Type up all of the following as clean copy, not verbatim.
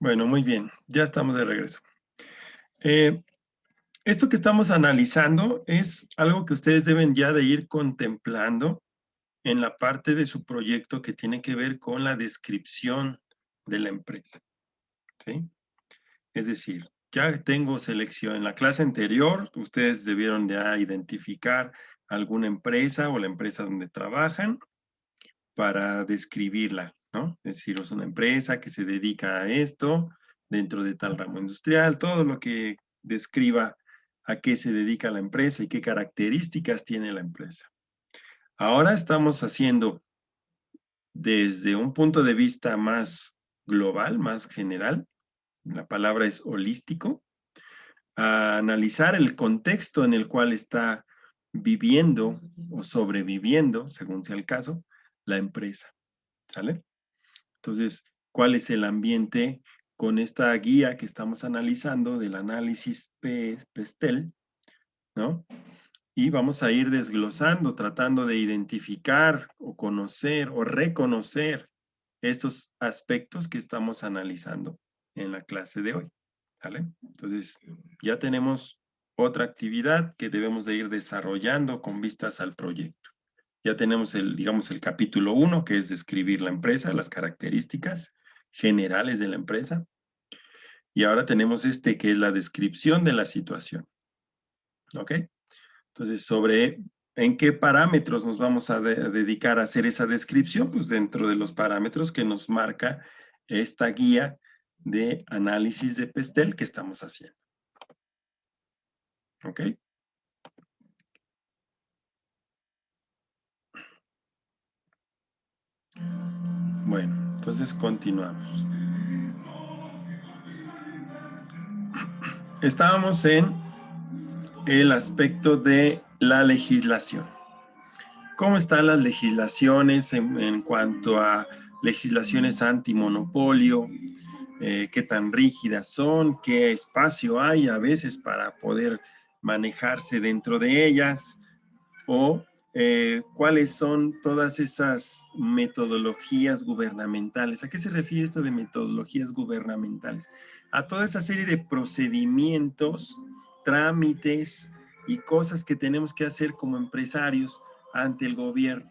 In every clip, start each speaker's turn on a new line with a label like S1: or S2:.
S1: Bueno, muy bien, ya estamos de regreso. Esto que estamos analizando es algo que ustedes deben ya de ir contemplando en la parte de su proyecto que tiene que ver con la descripción de la empresa, ¿sí? Es decir, ya tengo selección. En la clase anterior, ustedes debieron de identificar alguna empresa o la empresa donde trabajan para describirla, ¿no? Es decir, es una empresa que se dedica a esto dentro de tal ramo industrial, todo lo que describa a qué se dedica la empresa y qué características tiene la empresa. Ahora estamos haciendo desde un punto de vista más global, más general, la palabra es holístico, a analizar el contexto en el cual está viviendo o sobreviviendo, según sea el caso, la empresa, ¿sale? Entonces, ¿cuál es el ambiente con esta guía que estamos analizando del análisis PESTEL, ¿no? Y vamos a ir desglosando, tratando de identificar o conocer o reconocer estos aspectos que estamos analizando en la clase de hoy, ¿vale? Entonces, ya tenemos otra actividad que debemos de ir desarrollando con vistas al proyecto. Ya tenemos digamos, el capítulo 1, que es describir la empresa, las características generales de la empresa. Y ahora tenemos que es la descripción de la situación. ¿Ok? Entonces, sobre en qué parámetros nos vamos a dedicar a hacer esa descripción, pues dentro de los parámetros que nos marca esta guía de análisis de PESTEL que estamos haciendo. ¿Ok? Bueno, entonces continuamos. Estábamos en el aspecto de la legislación. ¿Cómo están las legislaciones en cuanto a legislaciones antimonopolio? ¿Qué tan rígidas son? ¿Qué espacio hay a veces para poder manejarse dentro de ellas? ¿O cuáles son todas esas metodologías gubernamentales? ¿A qué se refiere esto de metodologías gubernamentales? A toda esa serie de procedimientos, trámites y cosas que tenemos que hacer como empresarios ante el gobierno,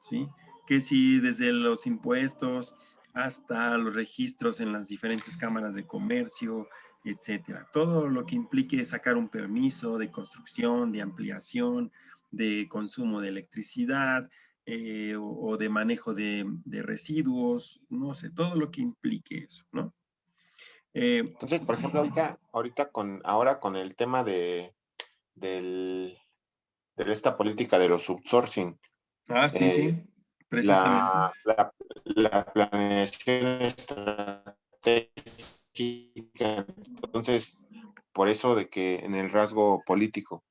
S1: ¿sí? Que si desde los impuestos hasta los registros en las diferentes cámaras de comercio, etcétera. Todo lo que implique sacar un permiso de construcción, de ampliación, de consumo de electricidad o de manejo de residuos, no sé, todo lo que implique eso, ¿no?
S2: Entonces, por ejemplo, ahora con el tema del, de esta política de los outsourcing,
S1: Sí, sí,
S2: eh,
S1: precisamente.
S2: la planeación estratégica, entonces, por eso de que en el rasgo político.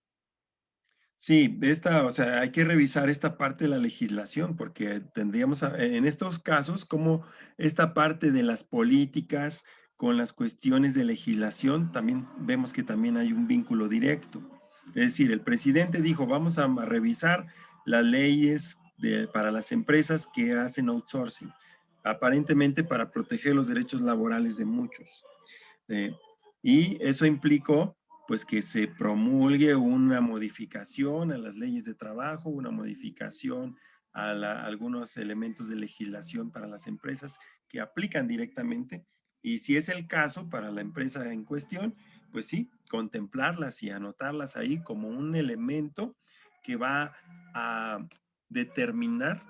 S1: Sí, o sea, hay que revisar esta parte de la legislación, porque tendríamos en estos casos como esta parte de las políticas con las cuestiones de legislación, también vemos que también hay un vínculo directo. Es decir, el presidente dijo, vamos a revisar las leyes para las empresas que hacen outsourcing, aparentemente para proteger los derechos laborales de muchos. Eh, y eso implicó pues que se promulgue una modificación a las leyes de trabajo, una modificación a algunos elementos de legislación para las empresas que aplican directamente. Y si es el caso para la empresa en cuestión, pues sí, contemplarlas y anotarlas ahí como un elemento que va a determinar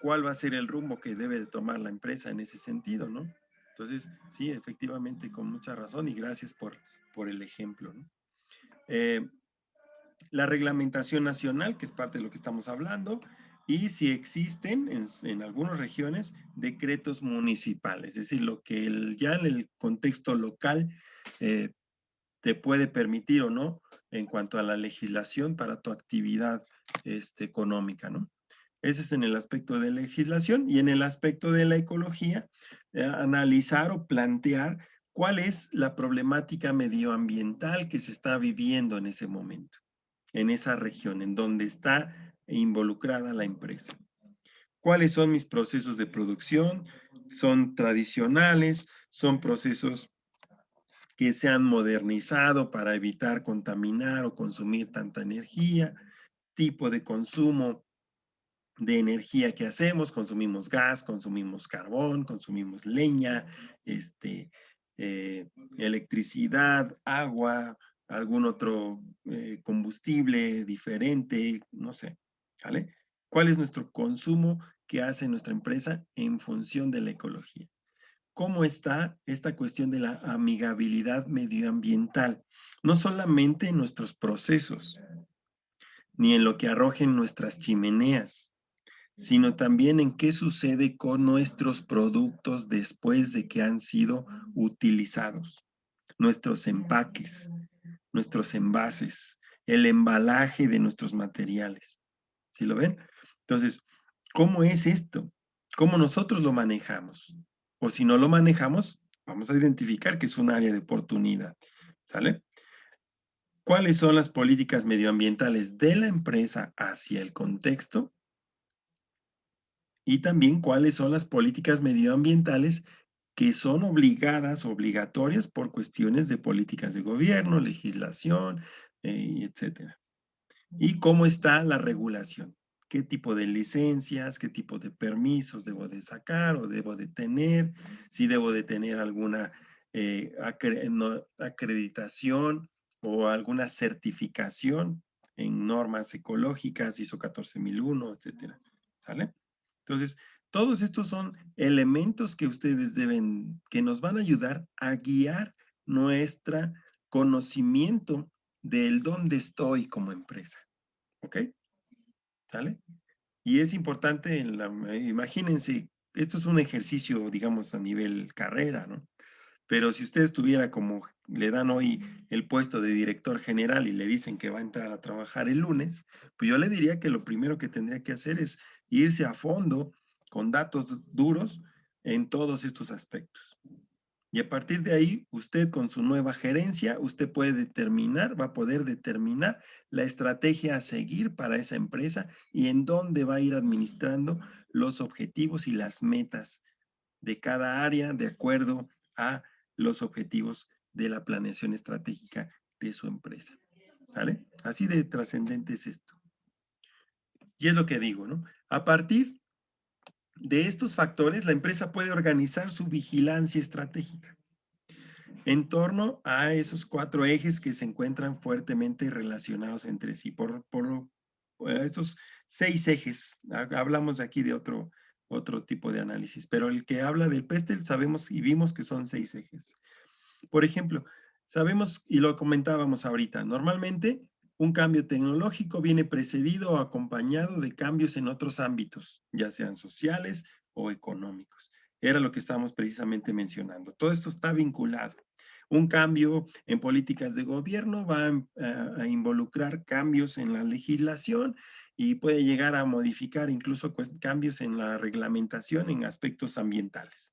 S1: cuál va a ser el rumbo que debe de tomar la empresa en ese sentido, ¿no? Entonces, sí, efectivamente, con mucha razón y gracias por el ejemplo, ¿no? Eh, la reglamentación nacional, que es parte de lo que estamos hablando, y si existen en algunas regiones decretos municipales, es decir, lo que ya en el contexto local eh, te puede permitir o no en cuanto a la legislación para tu actividad económica, ¿no? Ese es en el aspecto de legislación y en el aspecto de la ecología, analizar o plantear cuál es la problemática medioambiental que se está viviendo en ese momento, en esa región, en donde está involucrada la empresa. ¿Cuáles son mis procesos de producción? ¿Son tradicionales? ¿Son procesos que se han modernizado para evitar contaminar o consumir tanta energía? ¿Tipo de consumo de energía que hacemos? Consumimos gas, consumimos carbón, consumimos leña, este, electricidad, agua, algún otro combustible diferente, no sé, ¿vale? ¿Cuál es nuestro consumo que hace nuestra empresa en función de la ecología? ¿Cómo está esta cuestión de la amigabilidad medioambiental? No solamente en nuestros procesos, ni en lo que arrojen nuestras chimeneas, sino también en qué sucede con nuestros productos después de que han sido utilizados, nuestros empaques, nuestros envases, el embalaje de nuestros materiales. ¿Sí lo ven? Entonces, ¿cómo es esto? ¿Cómo nosotros lo manejamos? O si no lo manejamos, vamos a identificar que es un área de oportunidad. ¿Sale? ¿Cuáles son las políticas medioambientales de la empresa hacia el contexto? Y también cuáles son las políticas medioambientales que son obligadas, obligatorias por cuestiones de políticas de gobierno, legislación, etcétera. Y cómo está la regulación. ¿Qué tipo de licencias, qué tipo de permisos debo de sacar o debo de tener? Si debo de tener alguna acreditación o alguna certificación en normas ecológicas, ISO 14001, etcétera. ¿Sale? Entonces, todos estos son elementos que ustedes deben, que nos van a ayudar a guiar nuestro conocimiento del dónde estoy como empresa. ¿Ok? ¿Sale? Y es importante, imagínense, esto es un ejercicio, digamos, a nivel carrera, ¿no? Pero si usted estuviera como le dan hoy el puesto de director general y le dicen que va a entrar a trabajar el lunes, pues yo le diría que lo primero que tendría que hacer es irse a fondo con datos duros en todos estos aspectos. Y a partir de ahí, usted con su nueva gerencia, usted puede determinar, va a poder determinar la estrategia a seguir para esa empresa y en dónde va a ir administrando los objetivos y las metas de cada área de acuerdo a los objetivos de la planeación estratégica de su empresa. ¿Vale? Así de trascendente es esto. Y es lo que digo, ¿no? A partir de estos factores, la empresa puede organizar su vigilancia estratégica en torno a esos 4 ejes que se encuentran fuertemente relacionados entre sí. Por estos 6 ejes, hablamos aquí de otro tipo de análisis, pero el que habla del PESTEL sabemos y vimos que son 6 ejes. Por ejemplo, sabemos, y lo comentábamos ahorita, normalmente un cambio tecnológico viene precedido o acompañado de cambios en otros ámbitos, ya sean sociales o económicos. Era lo que estábamos precisamente mencionando. Todo esto está vinculado. Un cambio en políticas de gobierno va a involucrar cambios en la legislación y puede llegar a modificar incluso cambios en la reglamentación en aspectos ambientales.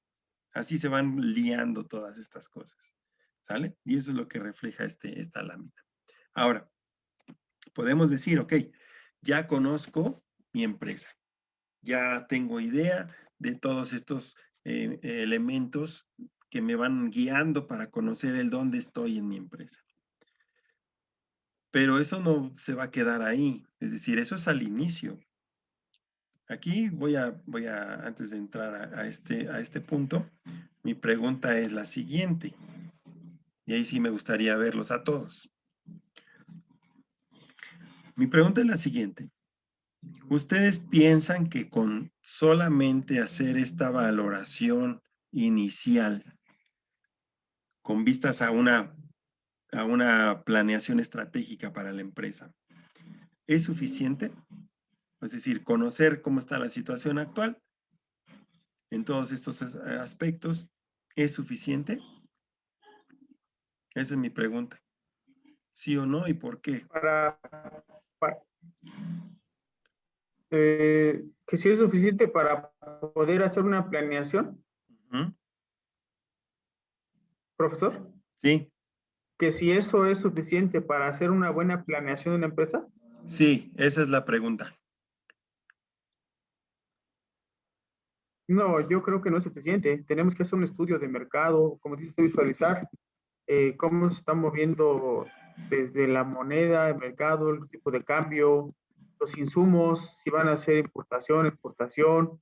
S1: Así se van liando todas estas cosas, ¿sale? Y eso es lo que refleja esta lámina. Ahora, podemos decir, ok, ya conozco mi empresa, ya tengo idea de todos estos elementos que me van guiando para conocer el dónde estoy en mi empresa. Pero eso no se va a quedar ahí, es decir, eso es al inicio. Aquí voy a antes de entrar a este punto, mi pregunta es la siguiente, y ahí sí me gustaría verlos a todos. Mi pregunta es la siguiente. ¿Ustedes piensan que con solamente hacer esta valoración inicial, con vistas a una planeación estratégica para la empresa, es suficiente? Es decir, conocer cómo está la situación actual en todos estos aspectos, ¿es suficiente? Esa es mi pregunta. ¿Sí o no y por qué?
S3: para que si es suficiente para poder hacer una planeación,
S1: ¿Mm?
S3: profesor,
S1: Sí,
S3: que si eso es suficiente para hacer una buena planeación de una empresa.
S1: sí, esa es la pregunta.
S3: No, yo creo que no es suficiente. Tenemos que hacer un estudio de mercado, como dice usted, visualizar cómo se está moviendo desde la moneda, el mercado, el tipo de cambio, los insumos, si van a hacer importación, exportación.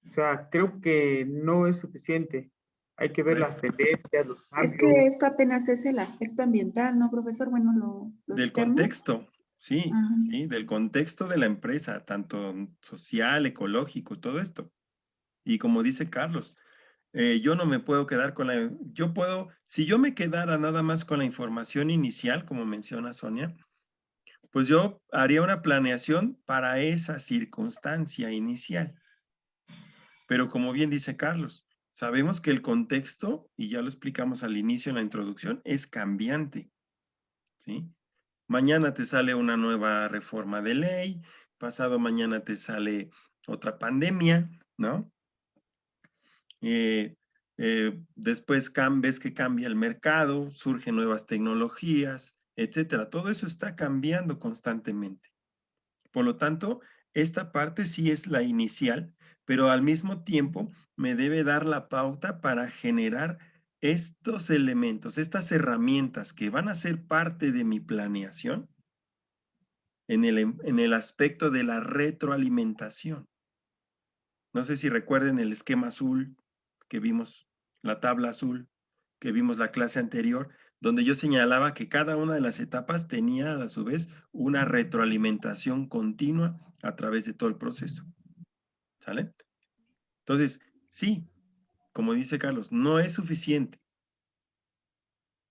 S3: O sea, creo que no es suficiente. Hay que ver las
S1: Correcto.
S3: tendencias, los
S4: Es que
S3: cambios.
S4: esto apenas es el aspecto ambiental, ¿no, profesor? Bueno, lo
S1: Del
S4: externo.
S1: contexto, sí,
S4: Ajá.
S1: sí, del contexto de la empresa, tanto social, ecológico, todo esto. Y como dice Carlos, yo no me puedo quedar con si yo me quedara nada más con la información inicial, como menciona Sonia, pues yo haría una planeación para esa circunstancia inicial. Pero como bien dice Carlos, sabemos que el contexto, y ya lo explicamos al inicio en la introducción, es cambiante, ¿sí? Mañana te sale una nueva reforma de ley, pasado mañana te sale otra pandemia, ¿no? Después ves que cambia el mercado, surgen nuevas tecnologías, etcétera. Todo eso está cambiando constantemente. Por lo tanto, esta parte sí es la inicial, pero al mismo tiempo me debe dar la pauta para generar estos elementos, estas herramientas que van a ser parte de mi planeación en el aspecto de la retroalimentación. No sé si recuerden el esquema azul que vimos, la tabla azul que vimos la clase anterior, donde yo señalaba que cada una de las etapas tenía a su vez una retroalimentación continua a través de todo el proceso. ¿Sale? Entonces, sí, como dice Carlos, no es suficiente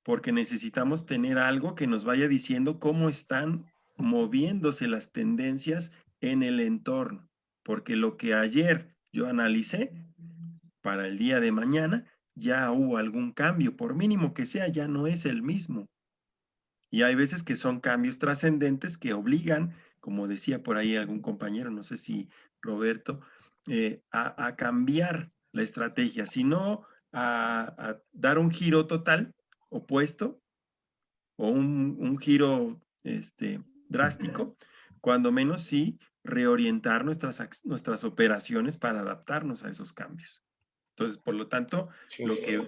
S1: porque necesitamos tener algo que nos vaya diciendo cómo están moviéndose las tendencias en el entorno, porque lo que ayer yo analicé para el día de mañana ya hubo algún cambio, por mínimo que sea, ya no es el mismo. Y hay veces que son cambios trascendentes que obligan, como decía por ahí algún compañero, no sé si Roberto, a cambiar la estrategia, sino a dar un giro total opuesto o un giro drástico, cuando menos sí reorientar nuestras operaciones para adaptarnos a esos cambios. Entonces, por lo tanto,
S2: Sí.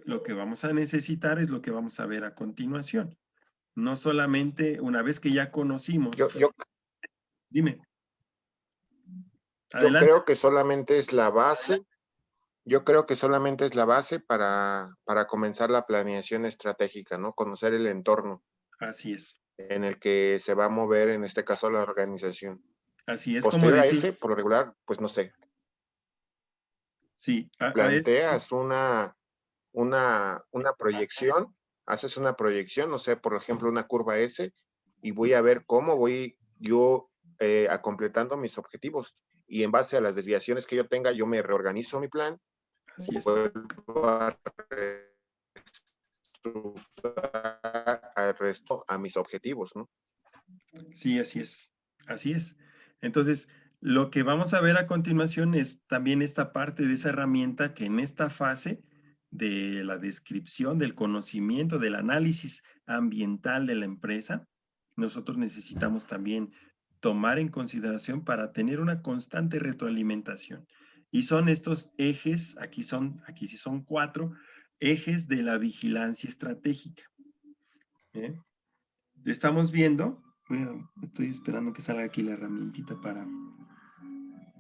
S1: lo que vamos a necesitar es lo que vamos a ver a continuación. No solamente una vez que ya conocimos. Dime.
S2: Yo
S1: Adelante.
S2: creo que solamente es la base. Yo creo que solamente es la base para comenzar la planeación estratégica, ¿no? Conocer el entorno
S1: Así es.
S2: en el que se va a mover, en este caso, la organización.
S1: Así es, como
S2: Posterior a
S1: decir.
S2: ese, por lo regular, pues no sé.
S1: Sí,
S2: Planteas una una proyección, haces una proyección, no sé, por ejemplo, una curva S, y voy a ver cómo voy yo a completando mis objetivos. Y en base a las desviaciones que yo tenga, yo me reorganizo mi plan,
S1: Así es.
S2: vuelvo a al resto a mis objetivos, ¿no?
S1: Sí, así es. Así es. Entonces, lo que vamos a ver a continuación es también esta parte de esa herramienta que en esta fase de la descripción, del conocimiento, del análisis ambiental de la empresa, nosotros necesitamos también tomar en consideración para tener una constante retroalimentación. Y son estos ejes, aquí sí son 4 ejes de la vigilancia estratégica. ¿Eh? Estamos viendo, estoy esperando que salga aquí la herramientita para...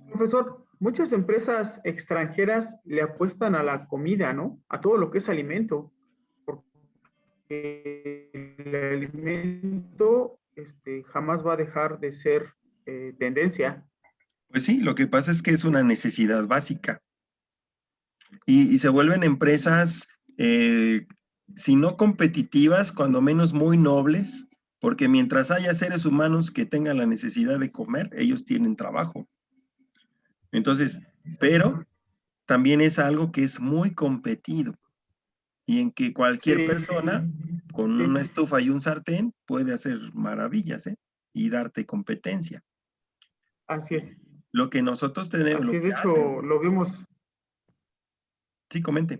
S3: Profesor, muchas empresas extranjeras le apuestan a la comida, ¿no? A todo lo que es alimento. Porque el alimento jamás va a dejar de ser tendencia.
S1: Pues sí, lo que pasa es que es una necesidad básica. Y se vuelven empresas, si no competitivas, cuando menos muy nobles, porque mientras haya seres humanos que tengan la necesidad de comer, ellos tienen trabajo. Entonces, pero también es algo que es muy competido y en que cualquier
S3: Sí,
S1: persona con
S3: sí,
S1: una estufa y un sartén puede hacer maravillas, ¿eh? Y darte competencia.
S3: así es.
S1: Lo que nosotros tenemos,
S3: Así
S1: lo
S3: es, de
S1: que hacen,
S3: hecho, lo vemos,
S1: sí, comente.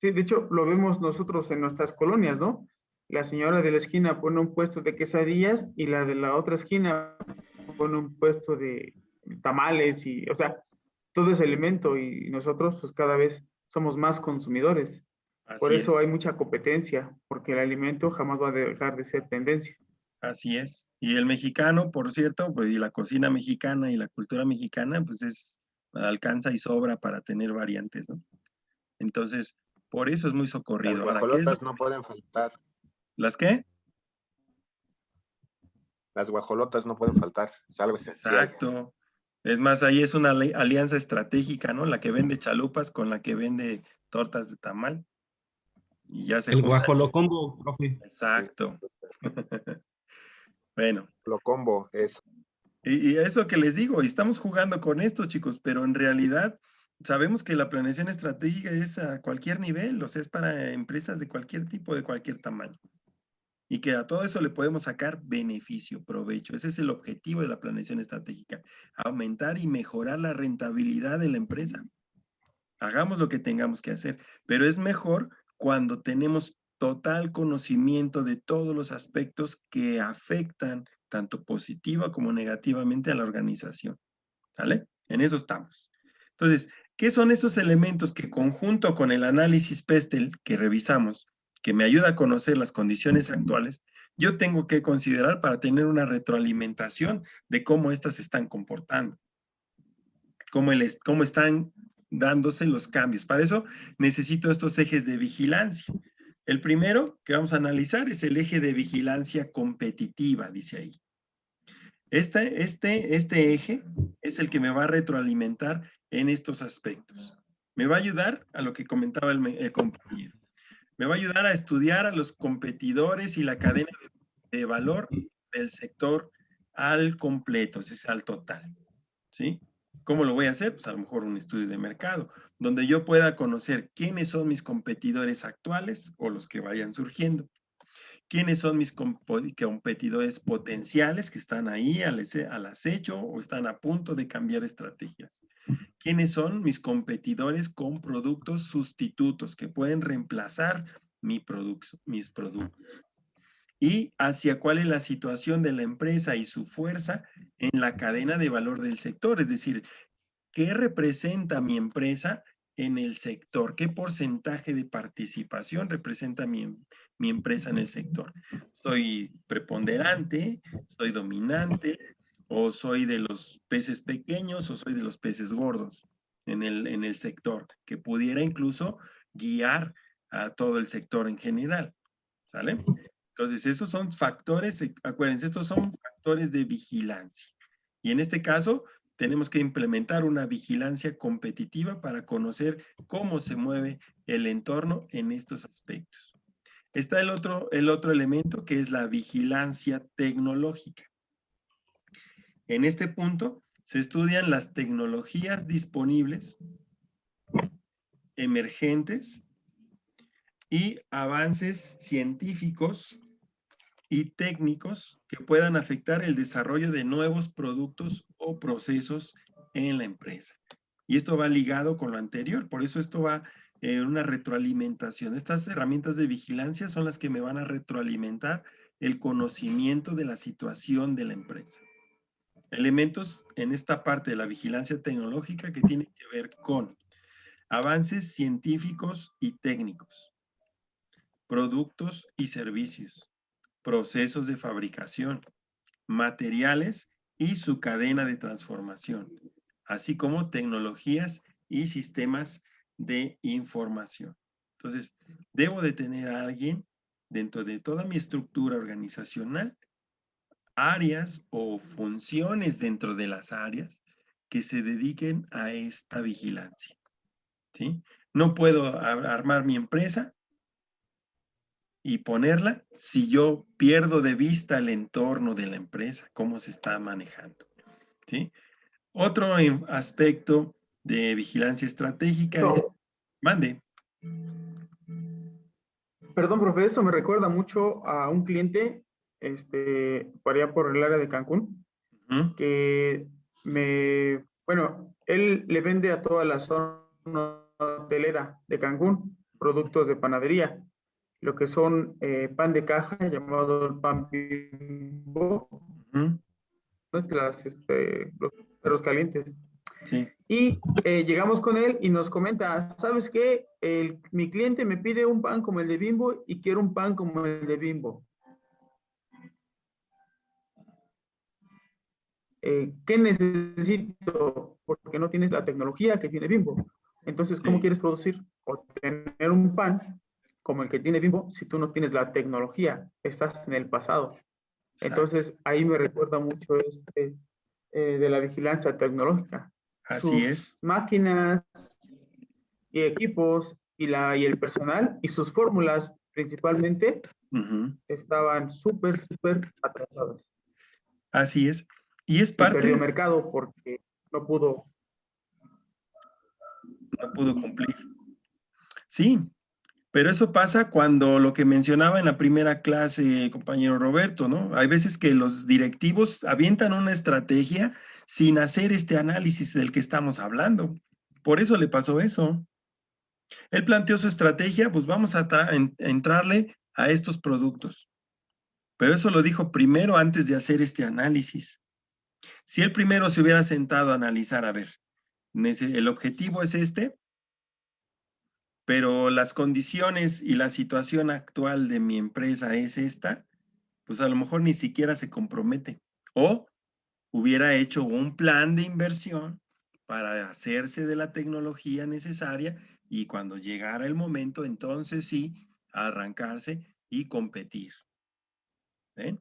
S3: sí, de hecho, lo vemos nosotros en nuestras colonias, ¿no? La señora de la esquina pone un puesto de quesadillas y la de la otra esquina pone un puesto de tamales y, o sea, todo es alimento y nosotros pues cada vez somos más consumidores. Por
S1: Así
S3: eso hay
S1: es,
S3: mucha competencia, porque el alimento jamás va a dejar de ser tendencia.
S1: así es. Y el mexicano, por cierto, pues y la cocina mexicana y la cultura mexicana, pues alcanza y sobra para tener variantes, ¿no? Entonces, por eso es muy
S2: Las
S1: socorrido. Ahora, ¿qué es?
S2: guajolotas no pueden faltar.
S1: ¿Las qué?
S2: Las guajolotas no pueden faltar. Es algo esencial.
S1: Exacto. Es más, ahí es una alianza estratégica, ¿no? La que vende chalupas con la que vende tortas de tamal. Y ya se
S5: El
S1: juntan.
S5: guajolocombo, profe.
S2: Sí.
S1: Exacto. Bueno,
S2: Lo combo es.
S1: y eso que les digo, y estamos jugando con esto, chicos, pero en realidad sabemos que la planeación estratégica es a cualquier nivel, o sea, es para empresas de cualquier tipo, de cualquier tamaño. Y que a todo eso le podemos sacar beneficio, provecho. Ese es el objetivo de la planeación estratégica, aumentar y mejorar la rentabilidad de la empresa. Hagamos lo que tengamos que hacer, pero es mejor cuando tenemos total conocimiento de todos los aspectos que afectan tanto positiva como negativamente a la organización. ¿Sale? En eso estamos. Entonces, ¿qué son esos elementos que conjunto con el análisis PESTEL que revisamos, que me ayuda a conocer las condiciones actuales, yo tengo que considerar para tener una retroalimentación de cómo éstas se están comportando? Cómo están dándose los cambios. Para eso necesito estos ejes de vigilancia. El primero que vamos a analizar es el eje de vigilancia competitiva, dice ahí. Este eje es el que me va a retroalimentar en estos aspectos. Me va a ayudar a lo que comentaba el compañero. Me va a ayudar a estudiar a los competidores y la cadena de valor del sector al completo, es al total. ¿Sí? ¿Cómo lo voy a hacer? Pues a lo mejor un estudio de mercado, donde yo pueda conocer quiénes son mis competidores actuales o los que vayan surgiendo. ¿Quiénes son mis competidores potenciales que están ahí al acecho o están a punto de cambiar estrategias? ¿Quiénes son mis competidores con productos sustitutos que pueden reemplazar mis productos? Y hacia cuál es la situación de la empresa y su fuerza en la cadena de valor del sector, es decir, ¿qué representa mi empresa en el sector? ¿Qué porcentaje de participación representa mi empresa en el sector? ¿Soy preponderante? ¿Soy dominante? ¿O soy de los peces pequeños o soy de los peces gordos en el sector? Que pudiera incluso guiar a todo el sector en general. ¿Sale? Entonces, esos son factores, acuérdense, estos son factores de vigilancia. Y en este caso, tenemos que implementar una vigilancia competitiva para conocer cómo se mueve el entorno en estos aspectos. Está el otro elemento, que es la vigilancia tecnológica. En este punto se estudian las tecnologías disponibles, emergentes y avances científicos y técnicos que puedan afectar el desarrollo de nuevos productos o procesos en la empresa. Y esto va ligado con lo anterior, por eso esto va en una retroalimentación. Estas herramientas de vigilancia son las que me van a retroalimentar el conocimiento de la situación de la empresa. Elementos en esta parte de la vigilancia tecnológica que tienen que ver con avances científicos y técnicos, productos y servicios, procesos de fabricación, materiales y su cadena de transformación, así como tecnologías y sistemas de información. Entonces, debo de tener a alguien dentro de toda mi estructura organizacional, áreas o funciones dentro de las áreas que se dediquen a esta vigilancia, ¿sí? No puedo armar mi empresa y ponerla si yo pierdo de vista el entorno de la empresa, cómo se está manejando, ¿sí? Otro aspecto de vigilancia estratégica es... Mande.
S3: Perdón, profe, eso me recuerda mucho a un cliente, por allá por el área de Cancún, que bueno, él le vende a toda la zona hotelera de Cancún productos de panadería, lo que son pan de caja llamado el pan Bimbo, los perros calientes.
S1: Sí.
S3: Y llegamos con él y nos comenta, ¿sabes qué? Mi cliente me pide un pan como el de Bimbo y quiero un pan como el de Bimbo. ¿Qué necesito? Porque no tienes la tecnología que tiene Bimbo. Entonces, ¿cómo quieres producir o tener un pan como el que tiene Bimbo si tú no tienes la tecnología? Estás en el pasado. Entonces, ahí me recuerda mucho de la vigilancia tecnológica.
S1: Así es.
S3: Máquinas y equipos y el personal y sus fórmulas principalmente estaban súper atrasadas.
S1: Así es. Y es parte...
S3: Y perdió mercado porque no pudo
S1: cumplir. Sí, pero eso pasa cuando lo que mencionaba en la primera clase, compañero Roberto, ¿no? Hay veces que los directivos avientan una estrategia sin hacer este análisis del que estamos hablando. Por eso le pasó eso. Él planteó su estrategia, pues vamos a entrarle a estos productos. Pero eso lo dijo primero antes de hacer este análisis. Si él primero se hubiera sentado a analizar, a ver, el objetivo es este, pero las condiciones y la situación actual de mi empresa es esta, pues a lo mejor ni siquiera se compromete. O hubiera hecho un plan de inversión para hacerse de la tecnología necesaria y cuando llegara el momento, entonces sí, arrancarse y competir. ¿Ven?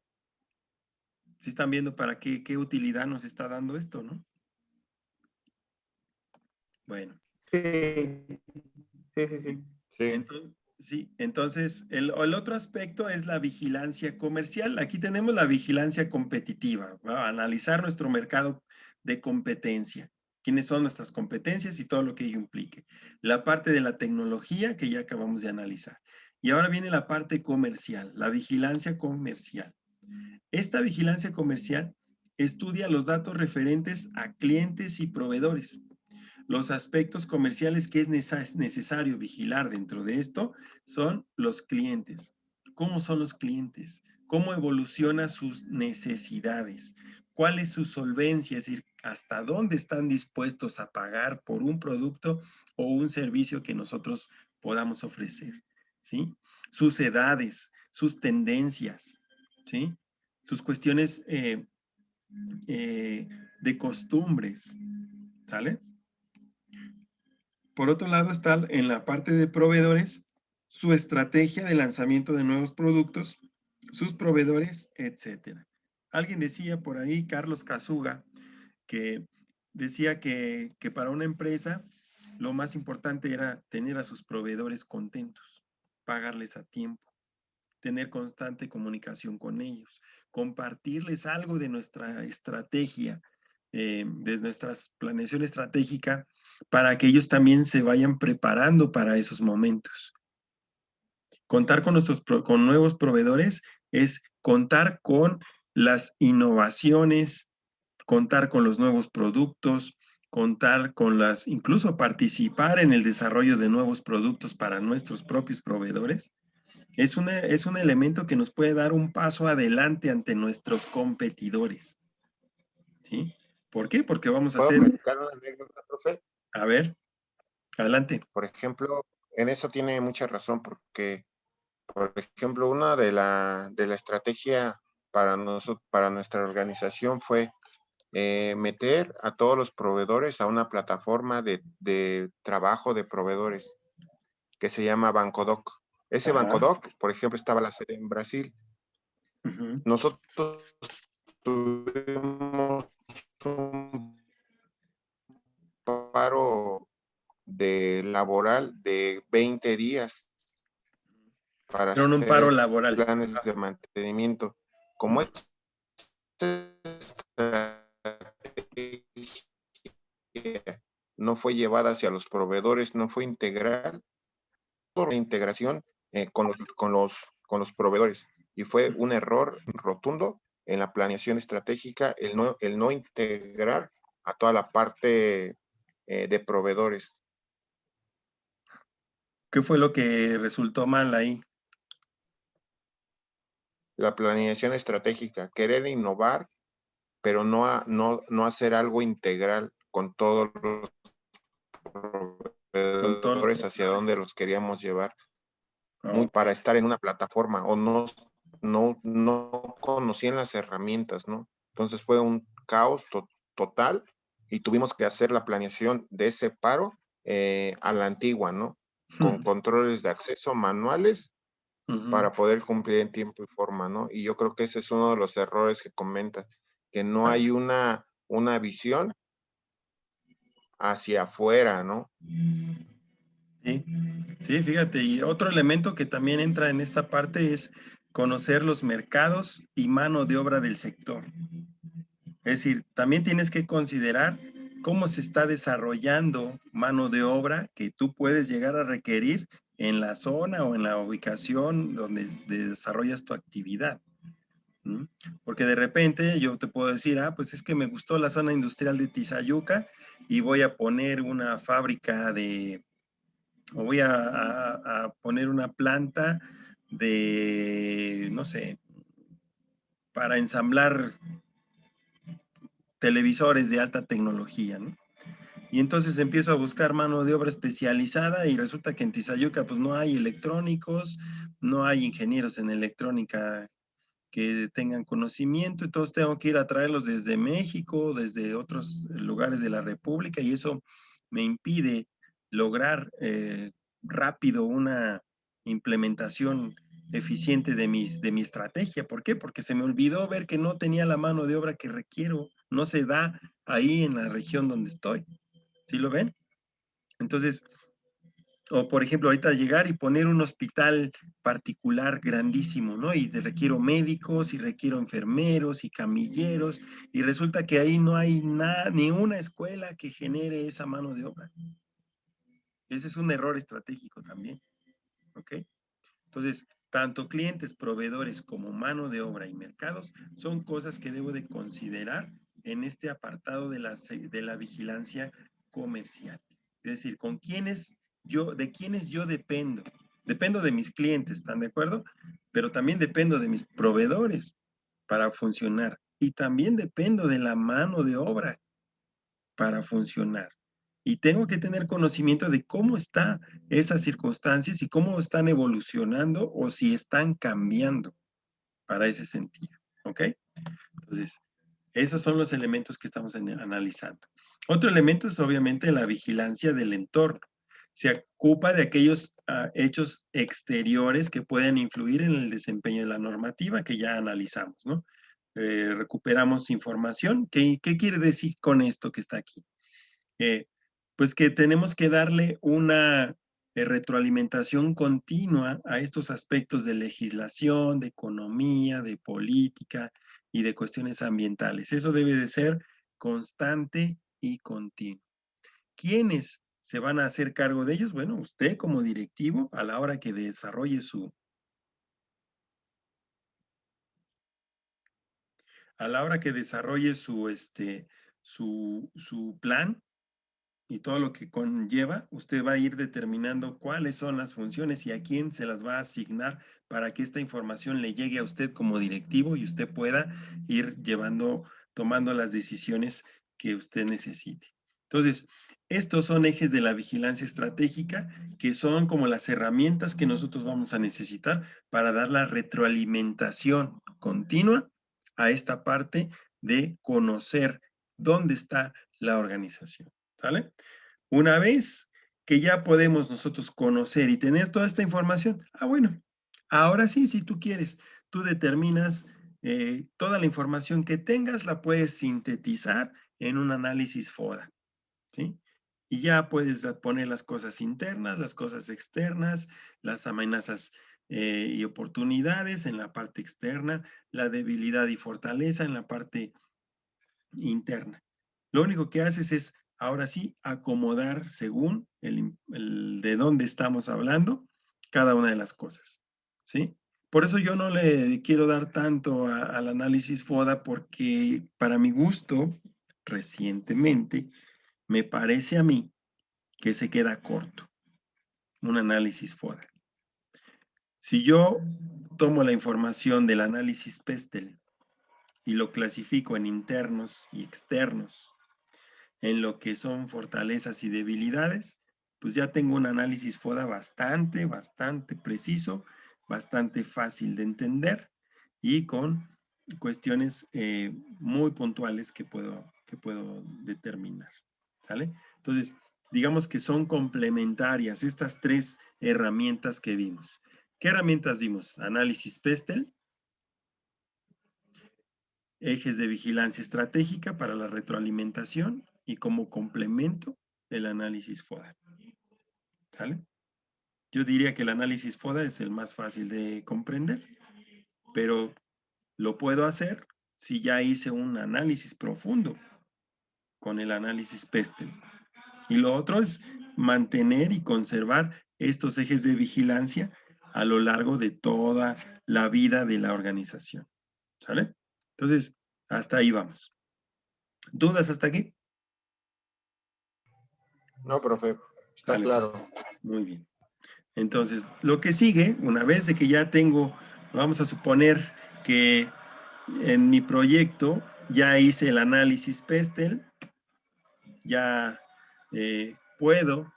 S1: ¿Sí están viendo para qué utilidad nos está dando esto, no? Bueno.
S3: Sí.
S1: Entonces, el otro aspecto es la vigilancia comercial. Aquí tenemos la vigilancia competitiva, ¿va? Analizar nuestro mercado de competencia, quiénes son nuestras competencias y todo lo que ello implique. La parte de la tecnología que ya acabamos de analizar. Y ahora viene la parte comercial, la vigilancia comercial. Esta vigilancia comercial estudia los datos referentes a clientes y proveedores. Los aspectos comerciales que es necesario vigilar dentro de esto son los clientes. ¿Cómo son los clientes? ¿Cómo evolucionan sus necesidades? ¿Cuál es su solvencia? Es decir, ¿hasta dónde están dispuestos a pagar por un producto o un servicio que nosotros podamos ofrecer? ¿Sí? Sus edades, sus tendencias, ¿sí? Sus cuestiones de costumbres, ¿sale? Por otro lado está en la parte de proveedores, su estrategia de lanzamiento de nuevos productos, sus proveedores, etc. Alguien decía por ahí, Carlos Casuga, que decía que para una empresa lo más importante era tener a sus proveedores contentos, pagarles a tiempo, tener constante comunicación con ellos, compartirles algo de nuestra estrategia, de nuestra planeación estratégica, para que ellos también se vayan preparando para esos momentos. Contar con con nuevos proveedores es contar con las innovaciones, contar con los nuevos productos, contar con incluso participar en el desarrollo de nuevos productos para nuestros propios proveedores. Es un elemento que nos puede dar un paso adelante ante nuestros competidores. ¿Sí? ¿Por qué? Porque vamos a
S2: ¿Puedo
S1: hacer...
S2: platicar una anécdota, profe?
S1: A ver, adelante.
S2: Por ejemplo, en eso tiene mucha razón, porque, por ejemplo, una de la estrategia para nuestra organización fue meter a todos los proveedores a una plataforma de trabajo de proveedores que se llama Bancodoc. Ese
S1: Ajá.
S2: Bancodoc, por ejemplo, estaba la sede en Brasil. Nosotros tuvimos un paro laboral de 20 días para
S1: Pero un paro
S2: hacer
S1: laboral.
S2: planes de mantenimiento. Como esta estrategia no fue llevada hacia los proveedores, no fue integral, la integración con los proveedores. Y fue un error rotundo en la planeación estratégica el no integrar a toda la parte de proveedores.
S1: ¿Qué fue lo que resultó mal ahí?
S2: La planeación estratégica, querer innovar, pero no hacer algo integral con todos los proveedores hacia donde los queríamos llevar. Muy para estar en una plataforma o no conocían las herramientas, ¿no? Entonces fue un caos total y tuvimos que hacer la planeación de ese paro a la antigua, ¿no? Con controles de acceso manuales para poder cumplir en tiempo y forma, ¿no? Y yo creo que ese es uno de los errores que comenta, que no hay una visión hacia afuera, ¿no?
S1: Sí, sí, fíjate, y otro elemento que también entra en esta parte es conocer los mercados y mano de obra del sector. Es decir, también tienes que considerar cómo se está desarrollando mano de obra que tú puedes llegar a requerir en la zona o en la ubicación donde desarrollas tu actividad. ¿Mm? Porque de repente yo te puedo decir, pues es que me gustó la zona industrial de Tizayuca y voy a poner una fábrica o voy a poner una planta de, no sé, para ensamblar televisores de alta tecnología, ¿no? Y entonces empiezo a buscar mano de obra especializada y resulta que en Tizayuca pues no hay electrónicos, no hay ingenieros en electrónica que tengan conocimiento, entonces tengo que ir a traerlos desde México, desde otros lugares de la República y eso me impide lograr rápido una implementación eficiente de mi estrategia. ¿Por qué? Porque se me olvidó ver que no tenía la mano de obra que requiero, no se da ahí en la región donde estoy. ¿Sí lo ven? Entonces, o por ejemplo, ahorita llegar y poner un hospital particular grandísimo, ¿no? Y requiero médicos y requiero enfermeros y camilleros y resulta que ahí no hay ni una escuela que genere esa mano de obra. Ese es un error estratégico también, ¿ok? Entonces, tanto clientes, proveedores como mano de obra y mercados son cosas que debo de considerar en este apartado de la vigilancia comercial. Es decir, de quiénes yo dependo. Dependo de mis clientes, ¿están de acuerdo? Pero también dependo de mis proveedores para funcionar. Y también dependo de la mano de obra para funcionar. Y tengo que tener conocimiento de cómo están esas circunstancias y cómo están evolucionando o si están cambiando para ese sentido. ¿Ok? Entonces, esos son los elementos que estamos analizando. Otro elemento es obviamente la vigilancia del entorno. Se ocupa de aquellos hechos exteriores que pueden influir en el desempeño de la normativa que ya analizamos, ¿no? recuperamos información. ¿Qué quiere decir con esto que está aquí? Pues que tenemos que darle una retroalimentación continua a estos aspectos de legislación, de economía, de política y de cuestiones ambientales. Eso debe de ser constante y continuo. ¿Quiénes se van a hacer cargo de ellos? Bueno, usted como directivo, a la hora que desarrolle su plan y todo lo que conlleva, usted va a ir determinando cuáles son las funciones y a quién se las va a asignar para que esta información le llegue a usted como directivo y usted pueda ir tomando las decisiones que usted necesite. Entonces, estos son ejes de la vigilancia estratégica, que son como las herramientas que nosotros vamos a necesitar para dar la retroalimentación continua a esta parte de conocer dónde está la organización. ¿Sale? Una vez que ya podemos nosotros conocer y tener toda esta información, bueno, ahora sí, si tú quieres, tú determinas toda la información que tengas, la puedes sintetizar en un análisis FODA, ¿sí? Y ya puedes poner las cosas internas, las cosas externas, las amenazas y oportunidades en la parte externa, la debilidad y fortaleza en la parte interna. Lo único que haces es, ahora sí, acomodar según de dónde estamos hablando cada una de las cosas, ¿sí? Por eso yo no le quiero dar tanto al análisis FODA porque para mi gusto, recientemente, me parece a mí que se queda corto un análisis FODA. Si yo tomo la información del análisis PESTEL y lo clasifico en internos y externos, en lo que son fortalezas y debilidades, pues ya tengo un análisis FODA bastante preciso, bastante fácil de entender y con cuestiones muy puntuales que puedo determinar, ¿sale? Entonces, digamos que son complementarias estas tres herramientas que vimos. ¿Qué herramientas vimos? Análisis PESTEL, ejes de vigilancia estratégica para la retroalimentación y como complemento el análisis FODA. ¿Sale? Yo diría que el análisis FODA es el más fácil de comprender, pero lo puedo hacer si ya hice un análisis profundo con el análisis PESTEL. Y lo otro es mantener y conservar estos ejes de vigilancia a lo largo de toda la vida de la organización. ¿Sale? Entonces, hasta ahí vamos. ¿Dudas hasta aquí?
S2: No, profe, está
S1: Vale,
S2: claro.
S1: muy bien. Entonces, lo que sigue, una vez de que ya tengo, vamos a suponer que en mi proyecto ya hice el análisis PESTEL, ya puedo,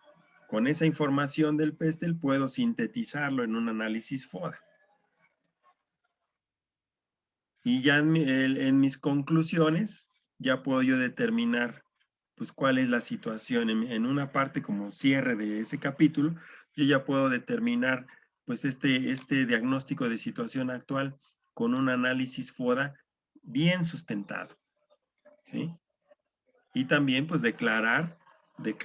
S1: con esa información del PESTEL, puedo sintetizarlo en un análisis FODA. Y ya en mis conclusiones, ya puedo yo determinar pues cuál es la situación. En una parte como cierre de ese capítulo, yo ya puedo determinar pues este diagnóstico de situación actual con un análisis FODA bien sustentado, ¿sí? Y también pues declarar de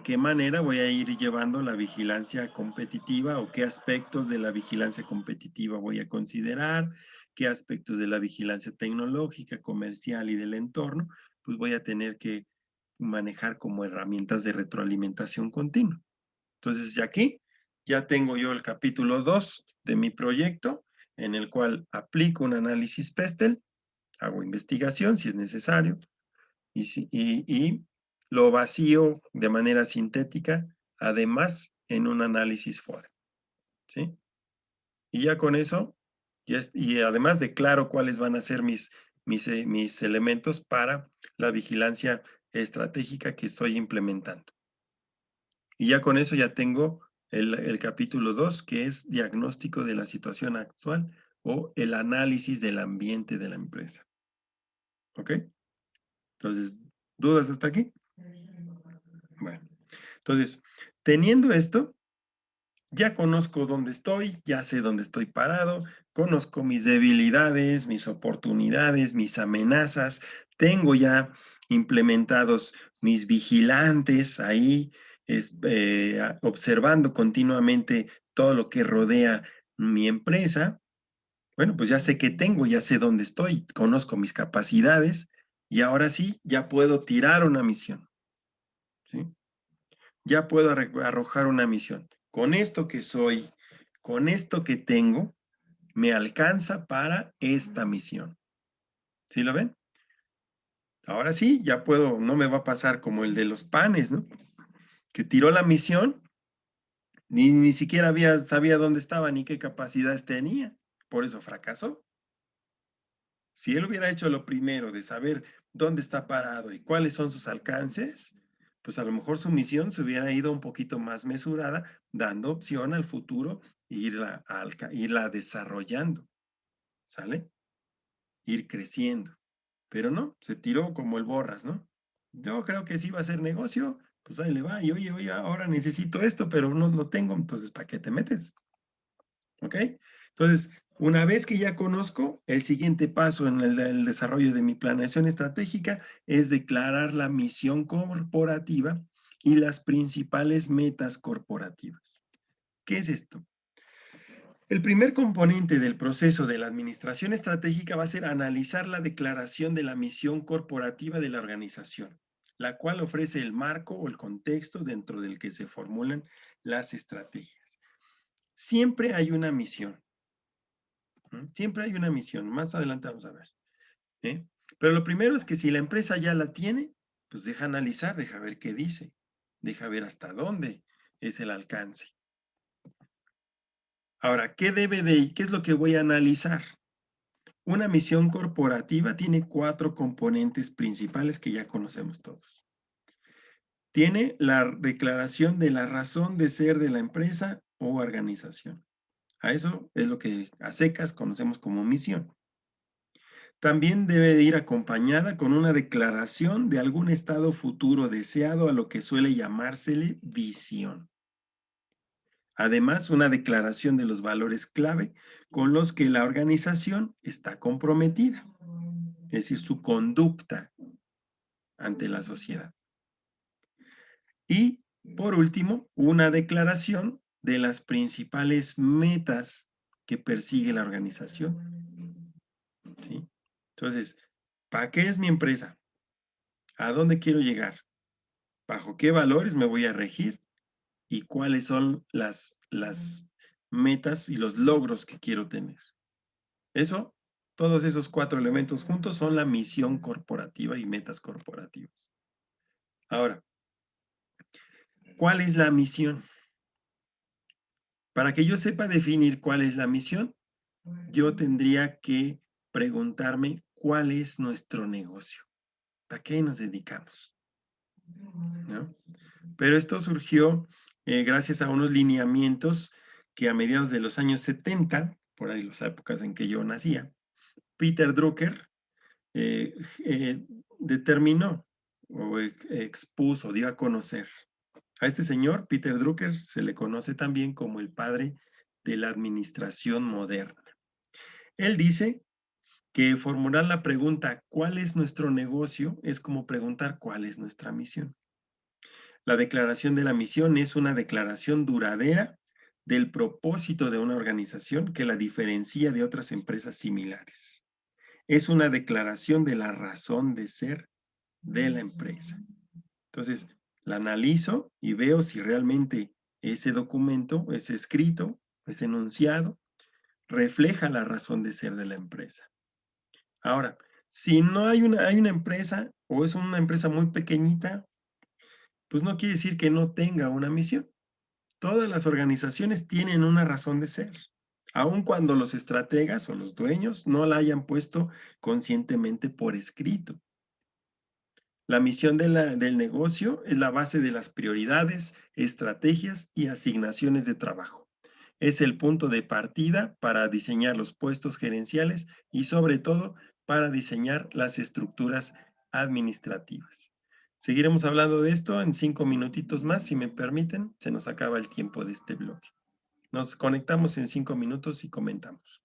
S1: qué manera voy a ir llevando la vigilancia competitiva o qué aspectos de la vigilancia competitiva voy a considerar, qué aspectos de la vigilancia tecnológica, comercial y del entorno, pues voy a tener que manejar como herramientas de retroalimentación continua. Entonces, aquí ya tengo yo el capítulo 2 de mi proyecto, en el cual aplico un análisis PESTEL, hago investigación si es necesario, y lo vacío de manera sintética, además en un análisis FODA, ¿sí? Y ya con eso, y además declaro cuáles van a ser mis elementos para la vigilancia estratégica que estoy implementando. Y ya con eso ya tengo el capítulo 2, que es diagnóstico de la situación actual o el análisis del ambiente de la empresa. ¿Ok? Entonces, ¿dudas hasta aquí? Bueno, entonces, teniendo esto, ya conozco dónde estoy, ya sé dónde estoy parado, conozco mis debilidades, mis oportunidades, mis amenazas, tengo ya implementados mis vigilantes ahí, observando continuamente todo lo que rodea mi empresa. Bueno, pues ya sé qué tengo, ya sé dónde estoy, conozco mis capacidades y ahora sí, ya puedo tirar una misión, ¿sí? Ya puedo arrojar una misión. Con esto que soy, con esto que tengo, me alcanza para esta misión. ¿Sí lo ven? Ahora sí, ya puedo, no me va a pasar como el de los panes, ¿no? Que tiró la misión, ni siquiera sabía dónde estaba ni qué capacidades tenía. Por eso fracasó. Si él hubiera hecho lo primero de saber dónde está parado y cuáles son sus alcances, pues a lo mejor su misión se hubiera ido un poquito más mesurada, dando opción al futuro e irla desarrollando, ¿sale? Ir creciendo. Pero no, se tiró como el borras, ¿no? Yo creo que sí va a ser negocio, pues ahí le va, y oye, ahora necesito esto, pero no lo tengo, entonces ¿para qué te metes? ¿Ok? Entonces, una vez que ya conozco, el siguiente paso en el desarrollo de mi planeación estratégica es declarar la misión corporativa y las principales metas corporativas. ¿Qué es esto? El primer componente del proceso de la administración estratégica va a ser analizar la declaración de la misión corporativa de la organización, la cual ofrece el marco o el contexto dentro del que se formulan las estrategias. Siempre hay una misión. Siempre hay una misión. Más adelante vamos a ver. ¿eh? Pero lo primero es que si la empresa ya la tiene, pues deja analizar, deja ver qué dice, deja ver hasta dónde es el alcance. Ahora, ¿qué es lo que voy a analizar? Una misión corporativa tiene 4 componentes principales que ya conocemos todos. Tiene la declaración de la razón de ser de la empresa o organización. A eso es lo que a secas conocemos como misión. También debe de ir acompañada con una declaración de algún estado futuro deseado, a lo que suele llamársele visión. Además, una declaración de los valores clave con los que la organización está comprometida, es decir, su conducta ante la sociedad. Y, por último, una declaración de las principales metas que persigue la organización. ¿Sí? Entonces, ¿para qué es mi empresa? ¿A dónde quiero llegar? ¿Bajo qué valores me voy a regir? ¿Y cuáles son las metas y los logros que quiero tener? Eso, todos esos 4 elementos juntos son la misión corporativa y metas corporativas. Ahora, ¿cuál es la misión? Para que yo sepa definir cuál es la misión, yo tendría que preguntarme cuál es nuestro negocio. ¿A qué nos dedicamos? ¿No? Pero esto surgió gracias a unos lineamientos que a mediados de los años 70, por ahí las épocas en que yo nacía, Peter Drucker determinó o expuso, dio a conocer. A este señor, Peter Drucker, se le conoce también como el padre de la administración moderna. Él dice que formular la pregunta ¿cuál es nuestro negocio? Es como preguntar ¿cuál es nuestra misión? La declaración de la misión es una declaración duradera del propósito de una organización que la diferencia de otras empresas similares. Es una declaración de la razón de ser de la empresa. Entonces, la analizo y veo si realmente ese documento, ese escrito, ese enunciado, refleja la razón de ser de la empresa. Ahora, si no hay una empresa o es una empresa muy pequeñita, pues no quiere decir que no tenga una misión. Todas las organizaciones tienen una razón de ser, aun cuando los estrategas o los dueños no la hayan puesto conscientemente por escrito. La misión del negocio es la base de las prioridades, estrategias y asignaciones de trabajo. Es el punto de partida para diseñar los puestos gerenciales y sobre todo para diseñar las estructuras administrativas. Seguiremos hablando de esto en 5 minutitos más, si me permiten. Se nos acaba el tiempo de este bloque. Nos conectamos en 5 minutos y comentamos.